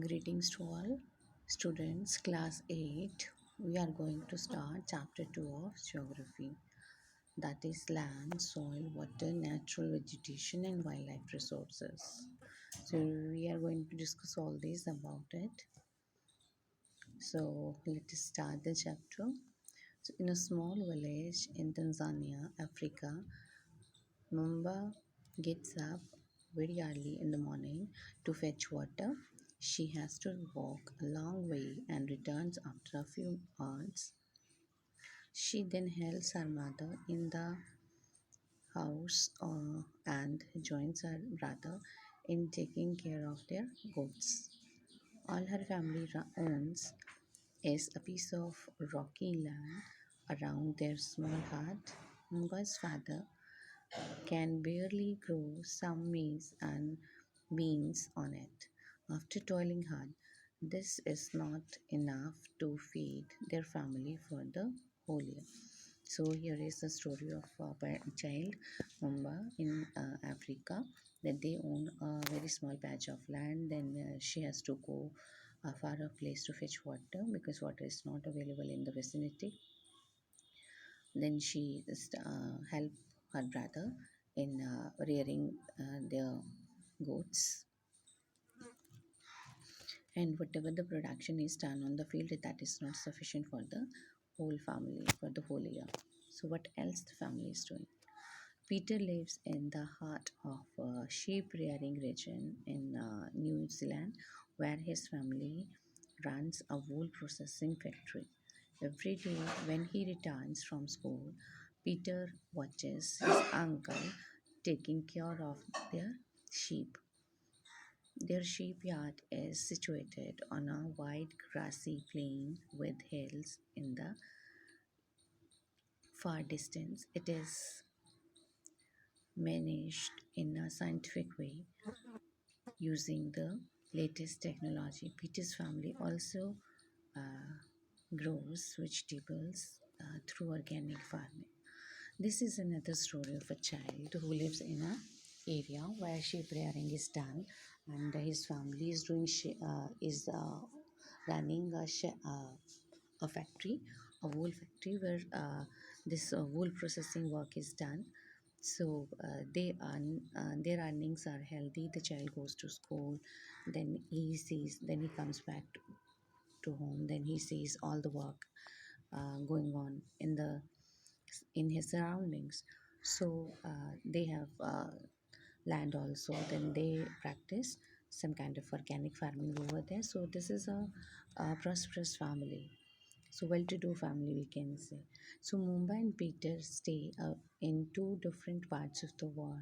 Greetings to all students, class 8. We are going to start chapter 2 of geography, that is land, soil, water, natural vegetation, and wildlife resources. So, we are going to discuss all these about it. So, let us start the chapter. So, in a small village in Tanzania, Africa, Mumba gets up very early in the morning to fetch water. She has to walk a long way and returns after a few hours. She then helps her mother in the house and joins her brother in taking care of their goats. All her family owns is a piece of rocky land around their small hut. Mumba's father can barely grow some maize and beans on it. After toiling hard, this is not enough to feed their family for the whole year. So here is the story of a child, Mumba, in Africa, that they own a very small patch of land. Then she has to go a far off place to fetch water because water is not available in the vicinity. Then she helped her brother in rearing their goats, and whatever the production is done on the field, that is not sufficient for the whole family for the whole year. So what else the family is doing? Peter lives in the heart of a sheep rearing region in New Zealand, where his family runs a wool processing factory. Every day when he returns from school, Peter watches his uncle taking care of their sheep. Their sheep yard is situated on a wide grassy plain with hills in the far distance. It is managed in a scientific way using the latest technology. Peter's family also grows vegetables through organic farming. This is another story of a child who lives in a area where sheep rearing is done, and his family is running a factory, a wool factory where this wool processing work is done. So they earn, their earnings are healthy. The child goes to school, then he comes back to home. Then he sees all the work going on in his surroundings. So they have land also. Then they practice some kind of organic farming over there. So this is a prosperous family. So well-to-do family, we can say. So Mumbai and Peter stay in two different parts of the world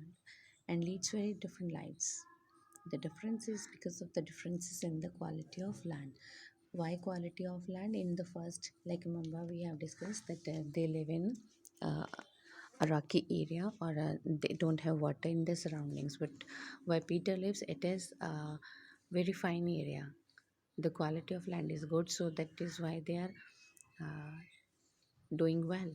and leads very different lives. The difference is because of the differences in the quality of land. Why quality of land? In the first, like Mumbai, we have discussed that they live in uh, a rocky area, or they don't have water in the surroundings. But where Peter lives, it is a very fine area. The quality of land is good, so that is why they are uh, doing well.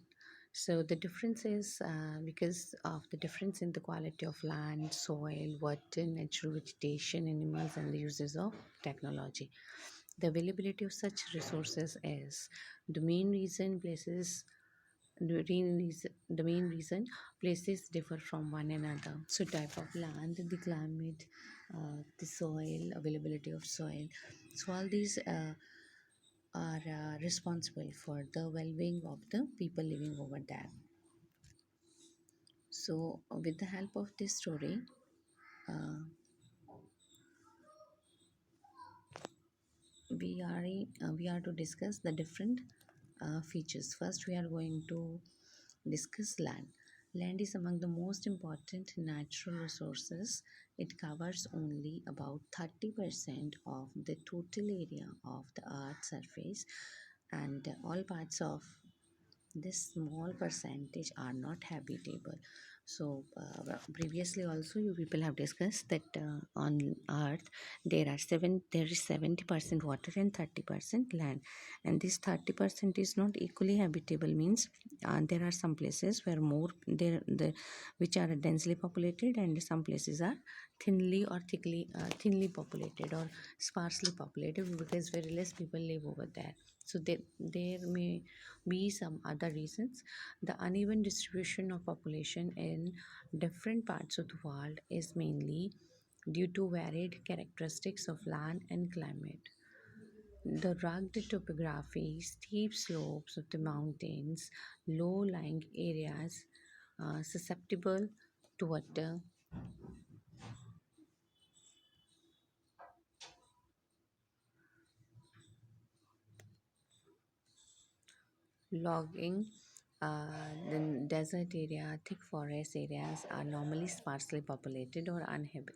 So the difference is because of the difference in the quality of land, soil, water, natural vegetation, animals, and the uses of technology. The availability of such resources is the main reason places the main reason places differ from one another. So type of land, the climate, the soil, availability of soil. So all these are responsible for the well-being of the people living over there. So with the help of this story, we are to discuss the different features. First, we are going to discuss land. Land is among the most important natural resources. It covers only about 30% of the total area of the earth's surface, and all parts of this small percentage are not habitable. So previously also you people have discussed that on earth there is 70% water and 30% land, and this 30% is not equally habitable. Means there are some places where more there the which are densely populated, and some places are thinly populated or sparsely populated, because very less people live over there. So there may be some other reasons. The uneven distribution of population in different parts of the world is mainly due to varied characteristics of land and climate. The rugged topography, steep slopes of the mountains, low-lying areas susceptible to water, logging, then desert area, thick forest areas are normally sparsely populated or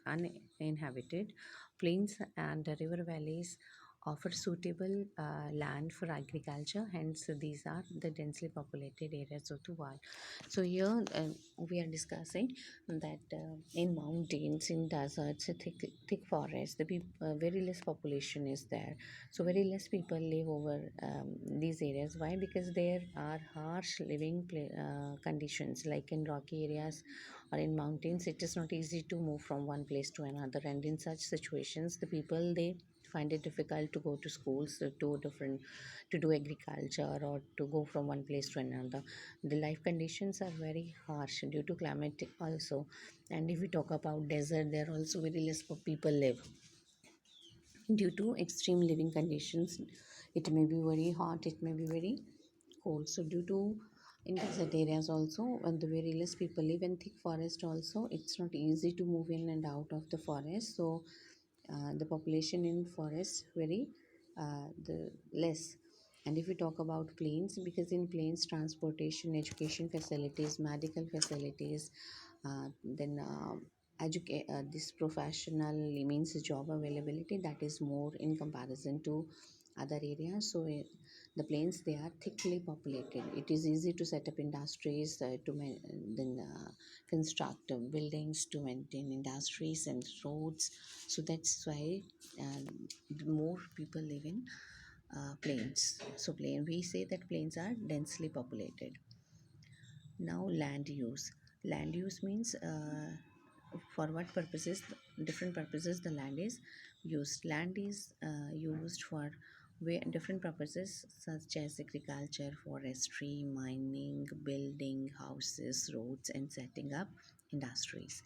uninhabited. Plains and river valleys offer suitable land for agriculture, hence these are the densely populated areas of the world. So here we are discussing that in mountains, in deserts, thick forests, very less population is there. So very less people live over these areas. Why? Because there are harsh living conditions, like in rocky areas or in mountains. It is not easy to move from one place to another, and in such situations the people, they find it difficult to go to schools, to do agriculture, or to go from one place to another. The life conditions are very harsh due to climate also. And if we talk about desert, there also very less people live due to extreme living conditions. It may be very hot, it may be very cold. So due to in desert areas also, when the very less people live in thick forest also, it's not easy to move in and out of the forest. So the population in forests very the less. And if we talk about plains, because in plains transportation, education facilities, medical facilities, then this professional means job availability, that is more in comparison to other areas. So the plains, they are thickly populated. It is easy to set up industries, then construct buildings, to maintain industries and roads. So that's why um, more people live in plains. So we say that plains are densely populated. Now land use. Land use means for what purposes, different purposes the land is used. Land is used for different purposes such as agriculture, forestry, mining, building houses, roads, and setting up industries.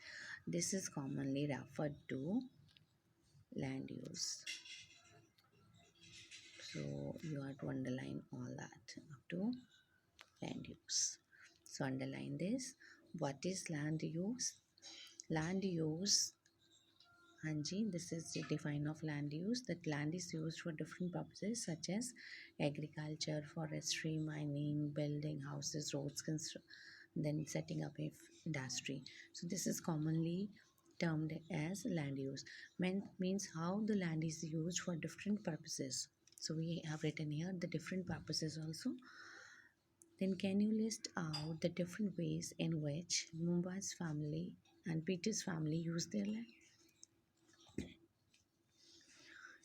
This is commonly referred to land use. So you have to underline all that up to land use. So underline this. What is land use? Land use, Hanji, this is the define of land use. That land is used for different purposes such as agriculture, forestry, mining, building houses, roads, then setting up a industry. So this is commonly termed as land use. Means how the land is used for different purposes. So we have written here the different purposes also. Then can you list out the different ways in which Mumbai's family and Peter's family use their land?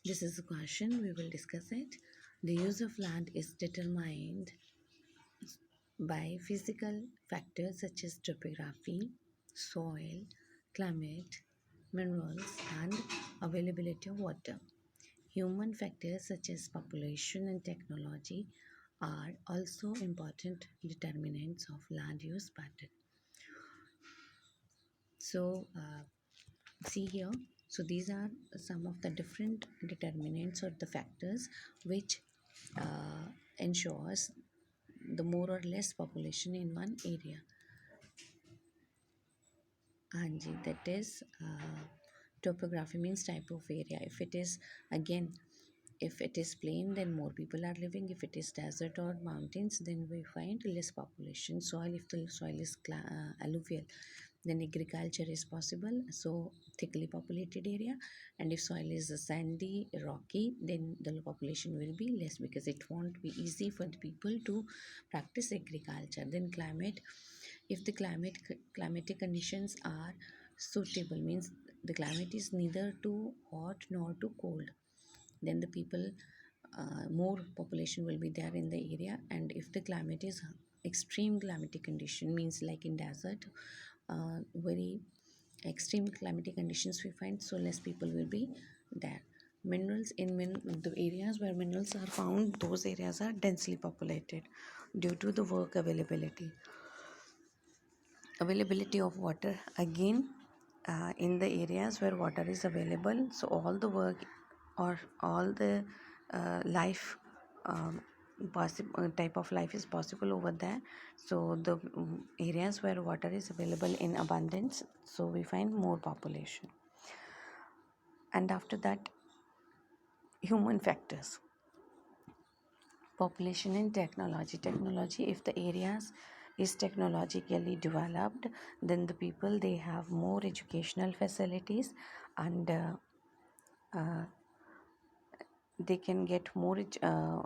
This is a question, we will discuss it. The use of land is determined by physical factors such as topography, soil, climate, minerals, and availability of water. Human factors such as population and technology are also important determinants of land use pattern. So, see here. So these are some of the different determinants or the factors which ensures the more or less population in one area. Anji, that is topography means type of area. If it is, again, if it is plain, then more people are living. If it is desert or mountains, then we find less population. Soil, if the soil is alluvial, then agriculture is possible, so thickly populated area. And if soil is sandy, rocky, then the population will be less, because it won't be easy for the people to practice agriculture. Then climate, if the climatic conditions are suitable, means the climate is neither too hot nor too cold, then the people, more population will be there in the area. And if the climate is extreme climatic condition, means like in desert, very extreme climatic conditions we find, so less people will be there. Minerals in the areas where minerals are found, those areas are densely populated due to the work availability. Availability of water, again, in the areas where water is available, so all the work or all the life, type of life is possible over there. So the areas where water is available in abundance, so we find more population. And after that, human factors, population and technology. If the areas is technologically developed, then the people, they have more educational facilities, and they can get more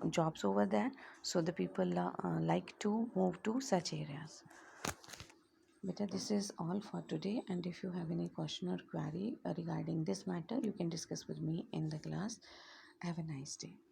jobs over there, so the people like to move to such areas. Beta, this is all for today, and if you have any question or query regarding this matter, you can discuss with me in the class. Have a nice day.